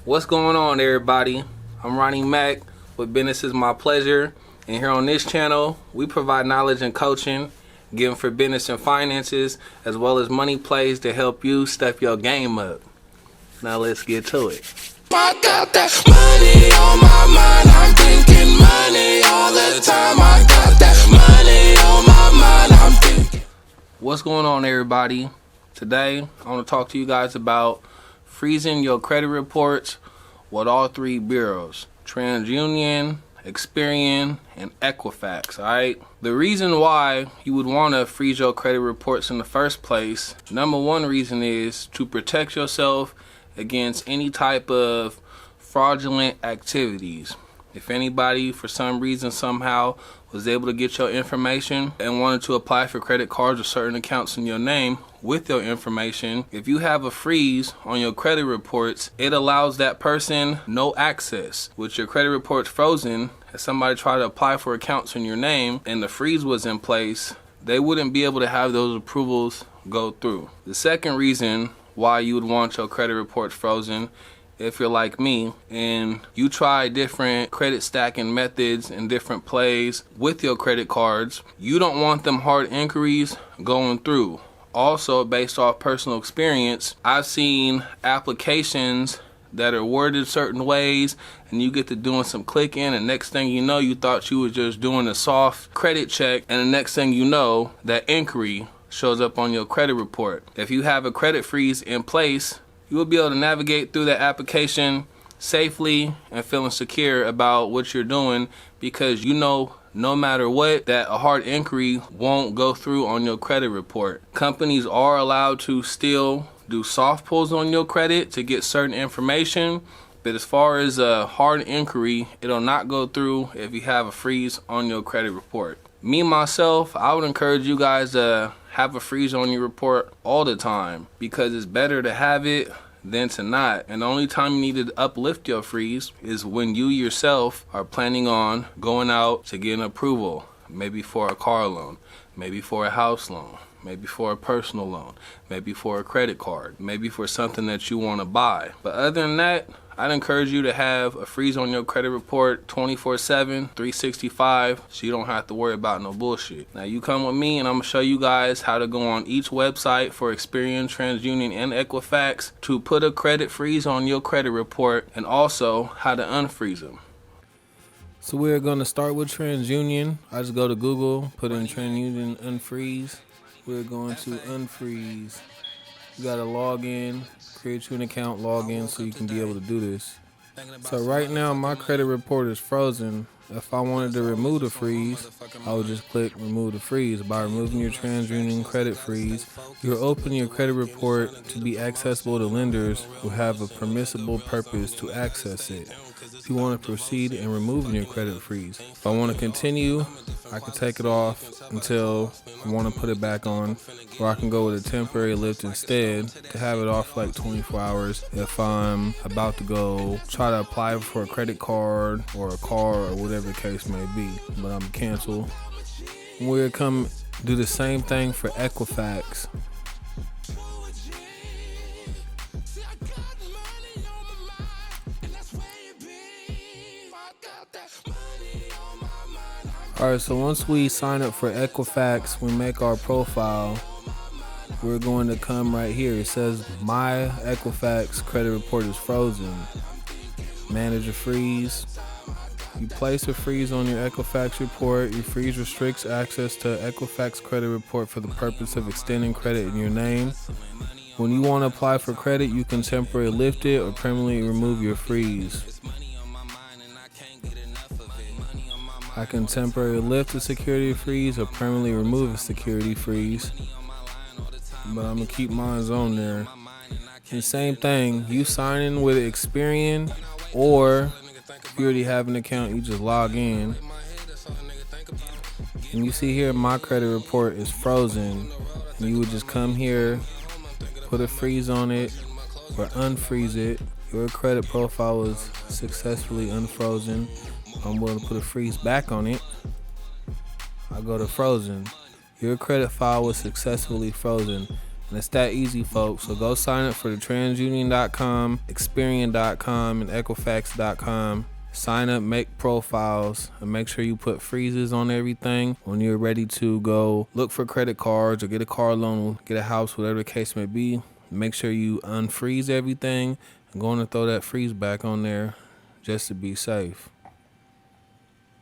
What's going on, everybody? I'm Ronnie Mack with Business is My Pleasure, and here on this channel we provide knowledge and coaching given for business and finances, as well as money plays to help you step your game up. Now let's get to it. I got that money on my mind, I'm thinking money all the time. I got that money on my mind, I'm thinking. What's going on, everybody? Today I want to talk to you guys about freezing your credit reports with all three bureaus: Transunion, Experian, and Equifax. Alright? The reason why you would want to freeze your credit reports in the first place, number one reason is to protect yourself against any type of fraudulent activities. If anybody for some reason somehow was able to get your information and wanted to apply for credit cards or certain accounts in your name with your information, if you have a freeze on your credit reports, it allows that person no access. With your credit reports frozen, if somebody tried to apply for accounts in your name and the freeze was in place, they wouldn't be able to have those approvals go through. The second reason why you would want your credit reports frozen, if you're like me and you try different credit stacking methods and different plays with your credit cards, you don't want them hard inquiries going through. Also, based off personal experience, I've seen applications that are worded certain ways and you get to doing some clicking, and next thing you know, you thought you were just doing a soft credit check, and the next thing you know, that inquiry shows up on your credit report. If you have a credit freeze in place, you will be able to navigate through that application safely and feeling secure about what you're doing, because you know no matter what that a hard inquiry won't go through on your credit report. Companies are allowed to still do soft pulls on your credit to get certain information, but as far as a hard inquiry, it'll not go through if you have a freeze on your credit report. Me, myself, I would encourage you guys to have a freeze on your report all the time, because it's better to have it than to not. And the only time you need to uplift your freeze is when you yourself are planning on going out to get an approval, maybe for a car loan, maybe for a house loan, maybe for a personal loan, maybe for a credit card, maybe for something that you want to buy. But other than that, I'd encourage you to have a freeze on your credit report 24/7, 365, so you don't have to worry about no bullshit. Now you come with me and I'm going to show you guys how to go on each website for Experian, Transunion, and Equifax to put a credit freeze on your credit report, and also how to unfreeze them. So we're going to start with Transunion. I just go to Google, put in Transunion unfreeze. We're going to unfreeze. You got to log in, create you an account, log in so you can be able to do this. So right now my credit report is frozen. If I wanted to remove the freeze, I would just click remove the freeze. By removing your TransUnion credit freeze, you'll open your credit report to be accessible to lenders who have a permissible purpose to access it. If you want to proceed in removing your credit freeze, if I want to continue, I can take it off until I want to put it back on, or I can go with a temporary lift instead to have it off for like 24 hours if I'm about to go try to apply for a credit card or a car or whatever the case may be. But I'm cancel. We'll come do the same thing for Equifax. Alright, so once we sign up for Equifax, we make our profile, we're going to come right here. It says my Equifax credit report is frozen. Manage a freeze. You place a freeze on your Equifax report. Your freeze restricts access to Equifax credit report for the purpose of extending credit in your name. When you want to apply for credit, you can temporarily lift it or permanently remove your freeze. I can temporarily lift a security freeze or permanently remove a security freeze, but I'm gonna keep mine on there. And same thing, you sign in with Experian, or if you already have an account, you just log in. And you see here my credit report is frozen. And you would just come here, put a freeze on it or unfreeze it. Your credit profile is successfully unfrozen. I'm willing to put a freeze back on it. I go to frozen. Your credit file was successfully frozen. And it's that easy, folks. So go sign up for the Transunion.com, Experian.com, and Equifax.com. Sign up, make profiles, and make sure you put freezes on everything when you're ready to go look for credit cards or get a car loan, get a house, whatever the case may be. Make sure you unfreeze everything and go on and throw that freeze back on there just to be safe.